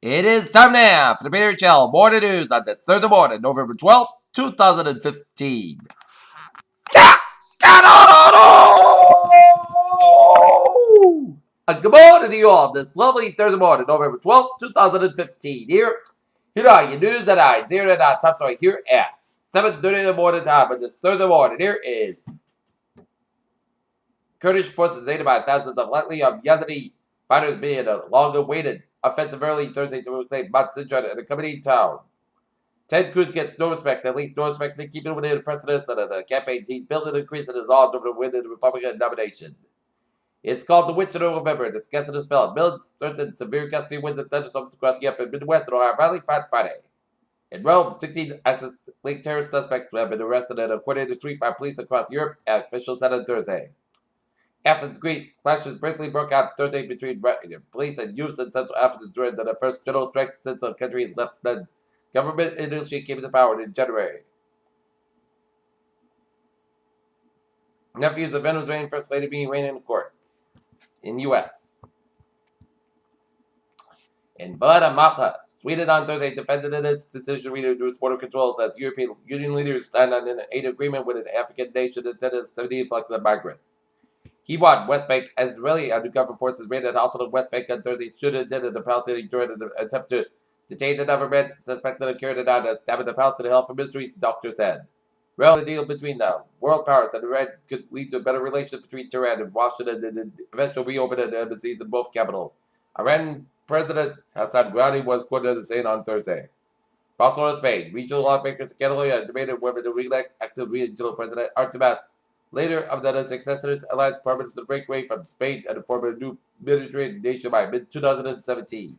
It is time now for the Peter Chell Morning News on this Thursday morning, November 12th, 2015. Good morning to you all this lovely Thursday morning, November 12th, 2015. Here are your news that I hear at our top story here at 7:30 in the morning time. But this Thursday morning, here is Kurdish forces aided by thousands of likely Yazidi fighters being a long-awaited offensive early Thursday to reclaim Mount Sinjar in a accompanying town. Ted Cruz gets no respect, at least no respect for keeping within the precedents of the campaign. He's building an increase in his odds over the win in the Republican nomination. It's called the Witch of November, and it's guessing a spell. Millions threatened severe gusty winds and thunderstorms across the upper Midwest and Ohio Valley Friday. In Rome, 16 ISIS-linked terrorist suspects have been arrested in a coordinated sweep by police across Europe, officials said on Thursday. Athens, Greece, clashes briefly broke out Thursday between police and youths in Central Athens during the first general strike since the country's left-led government initially came into power in January. Nephews of Venezuelan First Lady being arraigned in court in U.S. In Balada, Malta, Sweden on Thursday defended its decision to reduce border controls as European Union leaders signed on an aid agreement with an African nation intended to study the influx of migrants. He won West Bank Israeli undercover forces raided a hospital in West Bank on Thursday, shooting dead in the Palestinian during an attempt to detain another man suspected of carrying out a stab at the Palestinian Health Ministry's doctor said. Well, the deal between the world powers and Iran could lead to better relations between Tehran and Washington and the eventual reopening of the embassies in both capitals. Iran President Hassan Rouhani was quoted as saying on Thursday. Barcelona, Spain. Regional lawmakers in Catalonia debated whether to re-elect active regional president Artemas later of the successors alliance purpose to break away from Spain and form a new Mediterranean nation by mid-2017.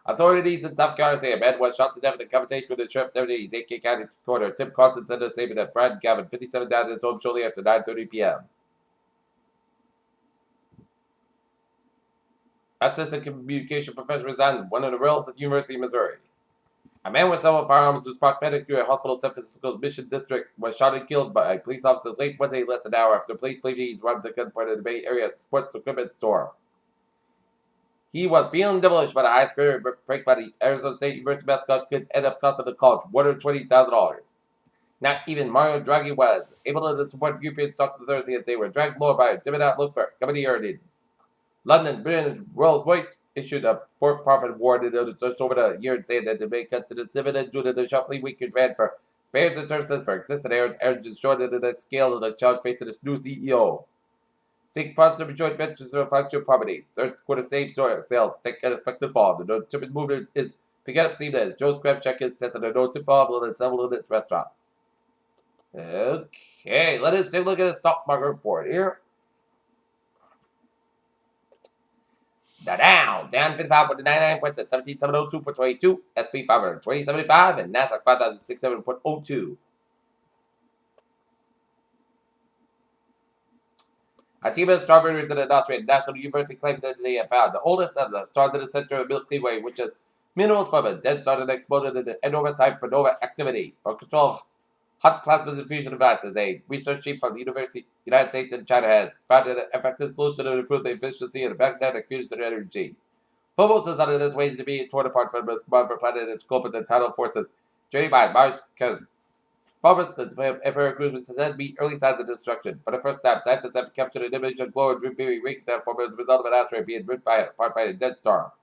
Authorities in South Carolina say a man was shot to death in a confrontation with a sheriff deputy's AK County Recorder. Tim Carlson said in a statement that Brad Gavin, 57, died at his home shortly after 9:30 p.m. Assistant communication professor resigned one of the rails at the University of Missouri. A man with several firearms who sparked panic through a hospital in San Francisco's Mission District was shot and killed by police officers late Wednesday, less than an hour after police believe he's robbed a gunpoint in the Bay Area sports equipment store. He was feeling devilish about a high-spirit prank by the Arizona State University mascot could end up costing the college $120,000. Not even Mario Draghi was able to support European stocks on Thursday as they were dragged lower by a dividend outlook for company earnings. London, Britain, Rolls-Royce issued a fourth profit warning just over the year saying that they may cut to the dividend due to the sharply weaker demand for spares and services for existing engines shorter than the scale of the challenge facing its new CEO. Six positive joint ventures of flagship properties. Third quarter same-store sales take an expected fall. The no-tip movement is picking up steam as Joe's Crab Shack is testing a no-tip model in several of its restaurants. Okay, let us take a look at the stock market report here. The Dow down 55.99 points at 17,702.22, SP 500 2075, and NASDAQ 5,067.02. A team of strawberries in the Austrian National University claimed that they have found the oldest of the stars in the center of Milky Way, which is minerals from a dead star that exploded into enormous hypernova activity. For control of hot plasma infusion devices, a research team from the University of the United States and China has found an effective solution to improve the efficiency of magnetic fusion energy. Phobos is on its way to being torn apart from its mother planet and its scope of the tidal forces, driven by Mars' coast. Phobos and Emperor Cruise, which said to be early signs of destruction. For the first time, scientists have captured an image of glow and being ring that formed as a result of an asteroid being ripped apart by a dead star.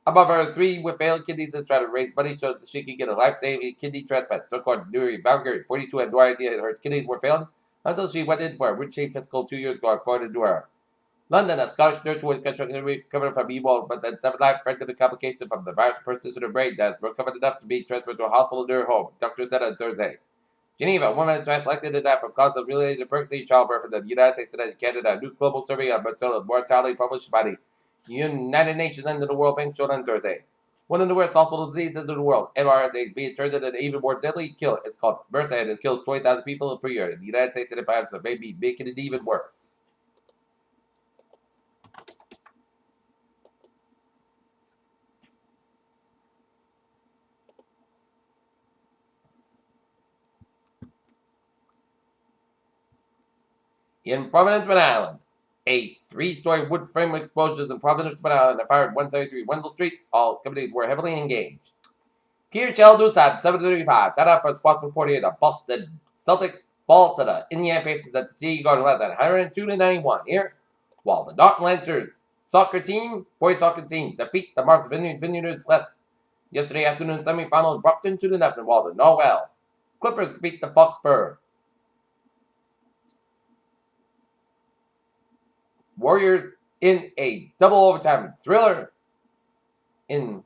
Above her, 3 with failed kidneys is trying to raise money so that she can get a life-saving kidney transplant. So-called Nuri Valkyrie, 42, had no idea her kidneys were failing until she went in for a routine physical 2 years ago, according to her. London, a Scottish nurse was recovered from Ebola, but then 7 life threatened the complication from the virus persisted in her brain that has recovered enough to be transferred to a hospital near her home, doctor said on Thursday. Geneva, a woman twice likely to die from cause of related to pregnancy childbirth in the United States and Canada. A new global survey on maternal mortality published by the United Nations and the World Bank showed on Thursday. One of the worst hospital diseases in the world, MRSA, is being turned into an even more deadly killer. It's called MRSA, and it kills 20,000 people per year in the United States and in Paris, so maybe making it even worse. In Providence, Rhode Island, a 3-story wood frame explosions in Providence, Rhode Island, and fired 173 Wendell Street. All companies were heavily engaged. Pierre News Time, 7:35. That for sports report here. The Boston Celtics fall to the Indiana Pacers at the TD Garden last night, 102-91 here. While the Norton Lancers boys soccer team, defeat the Mars Vineyards less yesterday afternoon semifinal, Brockton 2-0. While the Norwell Clippers defeat the Foxborough Warriors in a double overtime thriller in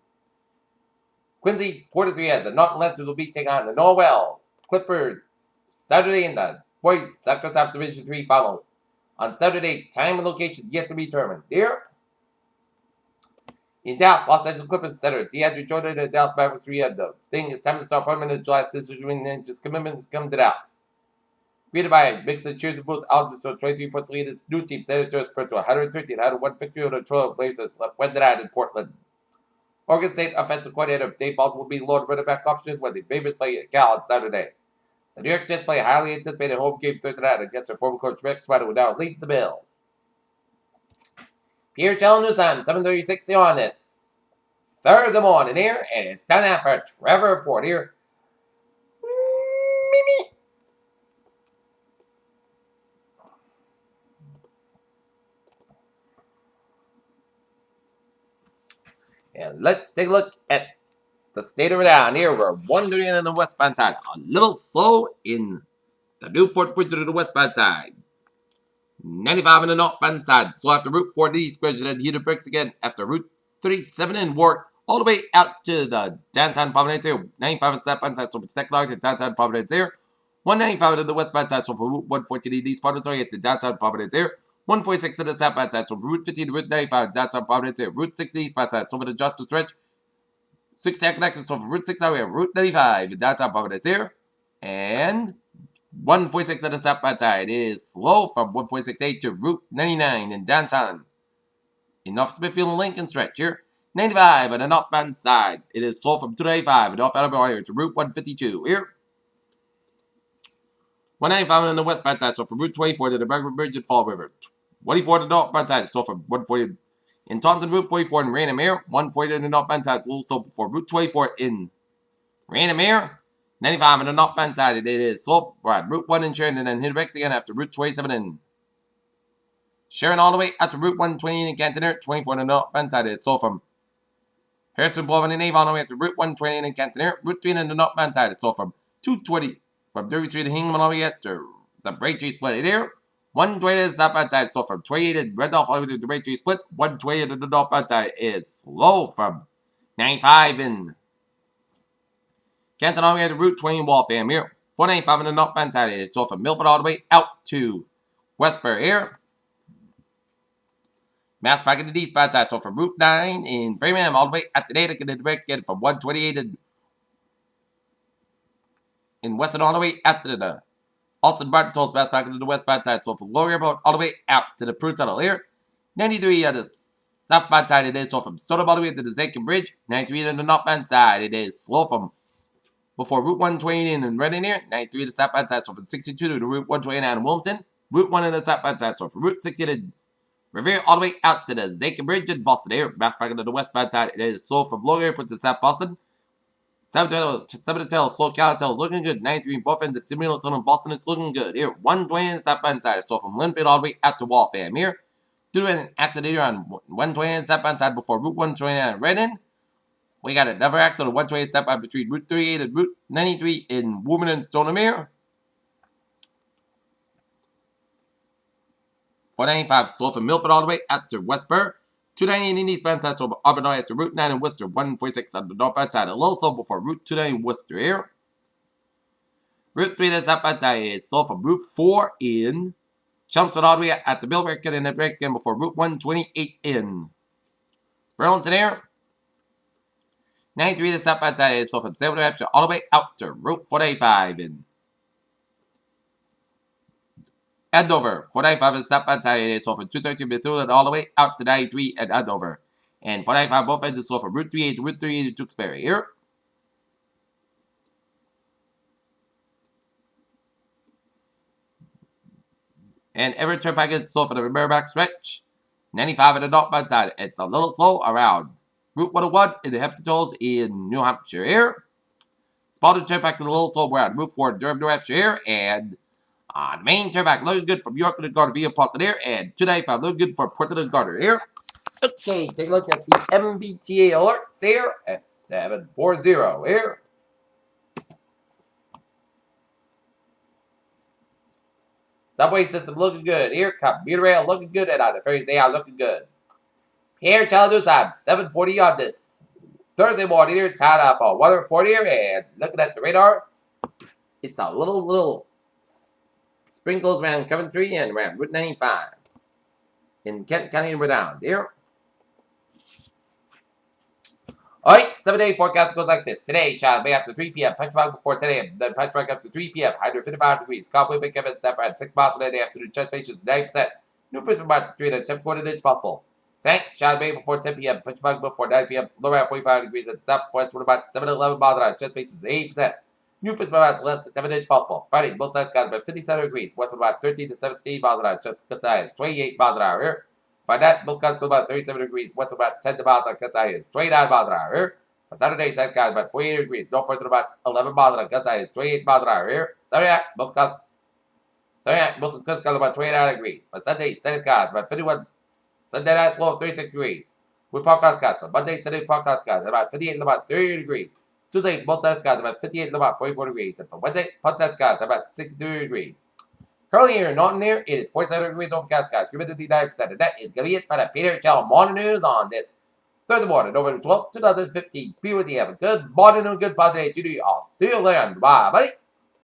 Quincy, 4-3 as the Norton Lancers will be taking on the Norwell Clippers Saturday in the boys soccer South Division 3 final. On Saturday, time and location yet to be determined. Here in Dallas, Los Angeles Clippers Center, DeAndre Jordan and Dallas Mavericks 3 the thing. It's time to start permanent July decision just commitments come to Dallas. Greeted by Mixon, Cheers and Boost, Aldridge, 23 points lead. This new team, Senators, spread to 113, had a 1 victory over the Trail Blazers Wednesday night in Portland. Oregon State offensive coordinator Dave Baldwin will be Lord running back options when the Ravens play at Cal on Saturday. The New York Jets play a highly anticipated home game Thursday night against their former coach Rick Snyder, who now leads the Bills. Pierre News Time, 7:36 on this Thursday morning here, and it's time now for a Trevor Report here. And let's take a look at the state of it down here. We're 130 on the westbound side. A little slow in the Newport Bridge to the westbound side. 95 on the northbound side. Slow after Route 4 to the east bridge, and then heated brakes again after Route 37 in Warwick. All the way out to the downtown Providence here. 95 on the southbound side, so it's Technology to downtown Providence here. 195 on the westbound side, so from Route 114 to the east part of the to downtown Providence here. 146 on the southbound side, so from Route 15 to Route 95 downtown Providence here. Route 60 eastbound side, so for the Justice Stretch. 6 connections, so from Route 6 highway, Route 95 in downtown Providence here. And 146 on the southbound side is slow from 146A to Route 99 in downtown. In North Smithfield and Lincoln stretch here. 95 on the northbound side. It is slow from 295 in North Alabama to Route 152 here. 195 on the westbound side, so from Route 24 to the Bergman Bridge at Fall River. 24 to the northbound side, so from 140 in Taunton, Route 44 in Raynham here. 140 on the northbound side, a little slow for Route 24 in Raynham here. 95 on the northbound side, it is slow for Route 1 in Sharon, and then hit brakes again after Route 27 in Sharon all the way out to Route 120 in Canton here. 24 on the northbound side, it is slow from Harrison Boulevard in Avon all the way up to Route 120 in Canton here. Route 3 on the northbound side, it's slow from 220 from 30th Street to Hingham all the way up to the Braintree split here. 120 to the southbound side, so from 28 in Randolph all the way to the Braintree split. 120 to the northbound side is slow from 95 in Canton all the way to Route 20 in Waltham here. 495 on the northbound side is slow from Milford all the way out to Westbury here. Mass back in the eastbound side, so from Route 9 in Framingham all the way at the data, get the break again from 128 in Weston all the way out to the Austin Barton tolls mass back into the westbound side, so from Lower Airport all the way out to the Pruitt Tunnel here. 93 on the southbound side, it is slow from Stoughton all the way to the Zachem Bridge. 93 on the northbound side, it is slow from before Route 120 in Reading here. 93 on the southbound side, so from 62 to the Route 129 in Wilmington. Route 1 on the southbound side, so from Route 60 to Revere all the way out to the Zachem Bridge in Boston here. Mass back into the westbound side, it is slow from Lower Airport to South Boston. 7 to tell, slow Calitel is looking good. 93 both ends at Middleton and Boston, it's looking good. Here, 120 on the southbound side, so from Linfield all the way out to Waltham here. Due to an accident here on 120 on the southbound side before Route 129 in Redden. We got another accident on 120 southbound between Route 38 and Route 93 in Woburn and Stonemere. 495 slow from Milford all the way out to Westboro. 290 in the eastbound side, so Auburn at to Route 9 in Worcester. 146 on the northbound side. A little slow before Route 290 in Worcester here. Route 3 that's southbound side is slow from Route 4 in Chelmsford all the way at the Millbrook and then breaks again before Route 128 in Burlington here. 93 the southbound side is slow from Salem, New Hampshire all the way out to Route 485 in Andover. 495 is southbound side is slow from 213 Bethune all the way out to 93 at Andover. And 495 both ends is slow from Route 38 to Route 38 to Tewksbury here. And every turnpike is slow for the back stretch. 95 at the northbound side. It's a little slow around Route 101 in the Heptatolls in New Hampshire here. Spotted turnpike is a little slow around Route 4 in Durham, New Hampshire here. And on the main turnpike, looking good from York to the Garter via Portland here. And 295 looking good for Portland and Garter here. Okay, take a look at the MBTA alerts here at 740 here. Subway system looking good here. Commuter rail looking good. And on the ferries, they are looking good. Here, challengers, I'm 740 on this Thursday morning here. It's time for a weather report here. And looking at the radar, it's a little sprinkles around Coventry and around Route 95 in Kent County and Redound here. Alright, 7-day forecast goes like this. Today, shine Bay after 3 p.m. Punch Bug before 10 a.m. Then Punch Bug after 3 p.m. 155 degrees. Copway Big Kevin, Saffron, 6 miles per day afternoon. Chest patience, 90%. New Prism about 3 to 10 quarter-inch possible. Tank, shine Bay before 10 p.m. Punch Bug before 9 p.m. Low around 45 degrees. And stop west with about 7 to 11 miles an hour. Chest patience, 80%. New Prism about less than 7-inch possible. Friday, both sides skies about 57 degrees. West with about 13 to 17 miles an hour. Chest size, 28 miles an hour here. By that, most skies go about 37 degrees. West with about 10 miles an hour. Chest size, 29 miles an hour here. For Saturday, south skies about 48 degrees. North west at about 11 miles an hour. Gust is 28 miles an hour here. Saturday, most skies about 29 degrees. For Sunday, sunny skies about 51. Sunday night, slow 36 degrees. With podcast skies. For Monday, Sunday, podcast skies about 58 and about 30 degrees. Tuesday, most sunny skies about 58 and about 44 degrees. And for Wednesday, podcast skies about 63 degrees. Currently here in Norton here, it is 47 degrees overcast skies. Humidity 9%. And that is going to be it for the Peter Channel Morning News on this Thursday morning, November 12th, 2015. Be with you. Have a good morning and a good positive day to you all. See you later. Bye, buddy.